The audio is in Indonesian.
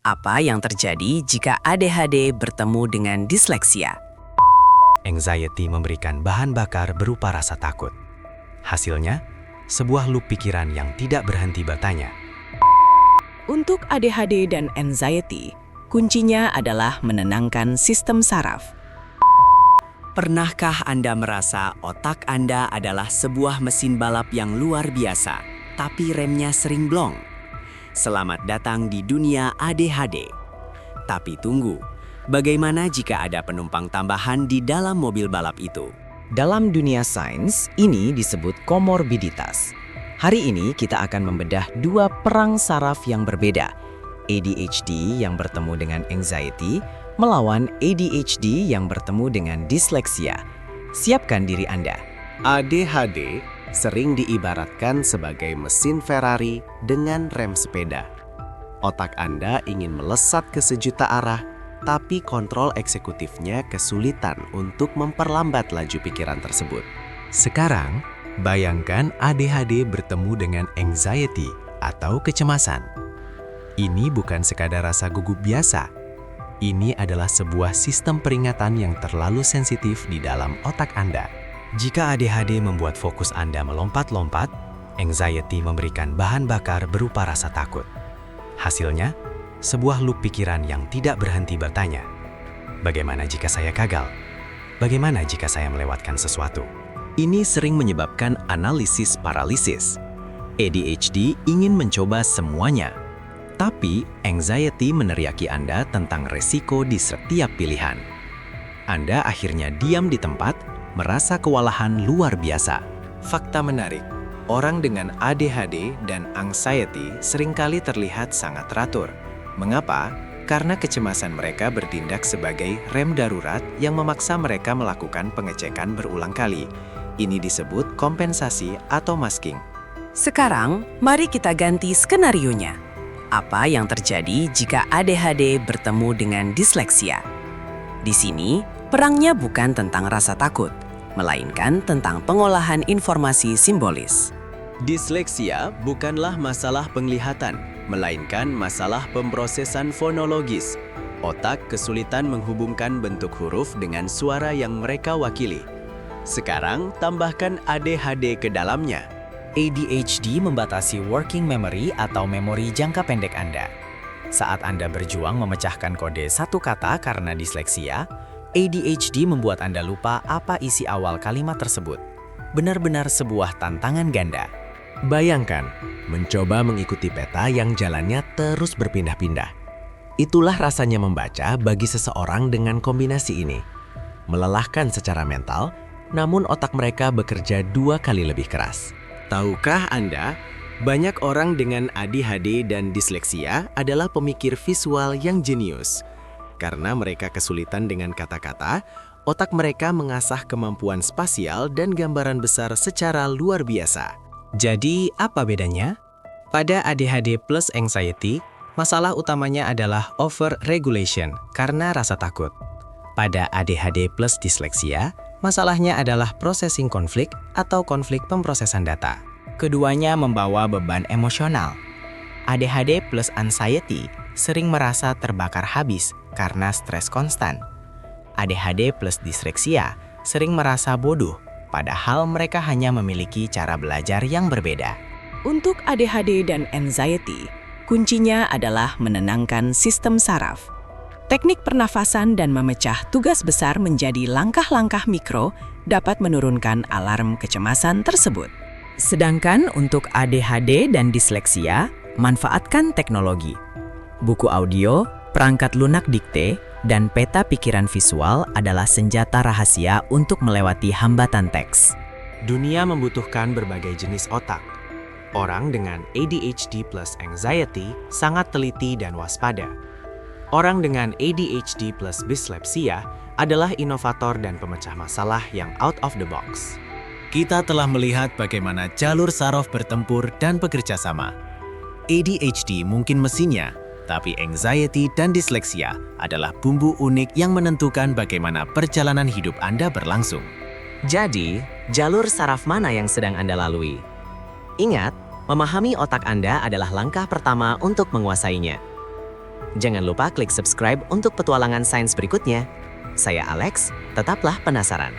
Apa yang terjadi jika ADHD bertemu dengan disleksia? Anxiety memberikan bahan bakar berupa rasa takut. Hasilnya, sebuah loop pikiran yang tidak berhenti bertanya. Untuk ADHD dan anxiety, kuncinya adalah menenangkan sistem saraf. Pernahkah Anda merasa otak Anda adalah sebuah mesin balap yang luar biasa, tapi remnya sering blong? Selamat datang di dunia ADHD. Tapi tunggu, bagaimana jika ada penumpang tambahan di dalam mobil balap itu? Dalam dunia sains, ini disebut komorbiditas. Hari ini kita akan membedah dua perang saraf yang berbeda. ADHD yang bertemu dengan anxiety melawan ADHD yang bertemu dengan disleksia. Siapkan diri Anda. ADHD sering diibaratkan sebagai mesin Ferrari dengan rem sepeda. Otak Anda ingin melesat ke sejuta arah, tapi kontrol eksekutifnya kesulitan untuk memperlambat laju pikiran tersebut. Sekarang, bayangkan ADHD bertemu dengan anxiety atau kecemasan. Ini bukan sekadar rasa gugup biasa. Ini adalah sebuah sistem peringatan yang terlalu sensitif di dalam otak Anda. Jika ADHD membuat fokus Anda melompat-lompat, anxiety memberikan bahan bakar berupa rasa takut. Hasilnya, sebuah loop pikiran yang tidak berhenti bertanya, bagaimana jika saya gagal? Bagaimana jika saya melewatkan sesuatu? Ini sering menyebabkan analisis paralisis. ADHD ingin mencoba semuanya, tapi anxiety meneriaki Anda tentang resiko di setiap pilihan. Anda akhirnya diam di tempat, merasa kewalahan luar biasa. Fakta menarik, orang dengan ADHD dan anxiety seringkali terlihat sangat teratur. Mengapa? Karena kecemasan mereka bertindak sebagai rem darurat yang memaksa mereka melakukan pengecekan berulang kali. Ini disebut kompensasi atau masking. Sekarang, mari kita ganti skenarionya. Apa yang terjadi jika ADHD bertemu dengan disleksia? Di sini, perangnya bukan tentang rasa takut, melainkan tentang pengolahan informasi simbolis. Disleksia bukanlah masalah penglihatan, melainkan masalah pemrosesan fonologis. Otak kesulitan menghubungkan bentuk huruf dengan suara yang mereka wakili. Sekarang, tambahkan ADHD ke dalamnya. ADHD membatasi working memory atau memori jangka pendek Anda. Saat Anda berjuang memecahkan kode satu kata karena disleksia, ADHD membuat Anda lupa apa isi awal kalimat tersebut. Benar-benar sebuah tantangan ganda. Bayangkan, mencoba mengikuti peta yang jalannya terus berpindah-pindah. Itulah rasanya membaca bagi seseorang dengan kombinasi ini. Melelahkan secara mental, namun otak mereka bekerja 2 kali lebih keras. Tahukah Anda, banyak orang dengan ADHD dan disleksia adalah pemikir visual yang jenius. Karena mereka kesulitan dengan kata-kata, otak mereka mengasah kemampuan spasial dan gambaran besar secara luar biasa. Jadi, apa bedanya? Pada ADHD plus anxiety, masalah utamanya adalah over-regulation karena rasa takut. Pada ADHD plus disleksia, masalahnya adalah processing konflik atau konflik pemrosesan data. Keduanya membawa beban emosional. ADHD plus anxiety sering merasa terbakar habis karena stres konstan. ADHD plus disleksia sering merasa bodoh, padahal mereka hanya memiliki cara belajar yang berbeda. Untuk ADHD dan anxiety, kuncinya adalah menenangkan sistem saraf. Teknik pernafasan dan memecah tugas besar menjadi langkah-langkah mikro dapat menurunkan alarm kecemasan tersebut. Sedangkan untuk ADHD dan disleksia, manfaatkan teknologi. Buku audio, perangkat lunak dikte, dan peta pikiran visual adalah senjata rahasia untuk melewati hambatan teks. Dunia membutuhkan berbagai jenis otak. Orang dengan ADHD plus anxiety sangat teliti dan waspada. Orang dengan ADHD plus disleksia adalah inovator dan pemecah masalah yang out of the box. Kita telah melihat bagaimana jalur saraf bertempur dan bekerja sama. ADHD mungkin mesinnya, tapi anxiety dan disleksia adalah bumbu unik yang menentukan bagaimana perjalanan hidup Anda berlangsung. Jadi, jalur saraf mana yang sedang Anda lalui? Ingat, memahami otak Anda adalah langkah pertama untuk menguasainya. Jangan lupa klik subscribe untuk petualangan sains berikutnya. Saya Alex, tetaplah penasaran.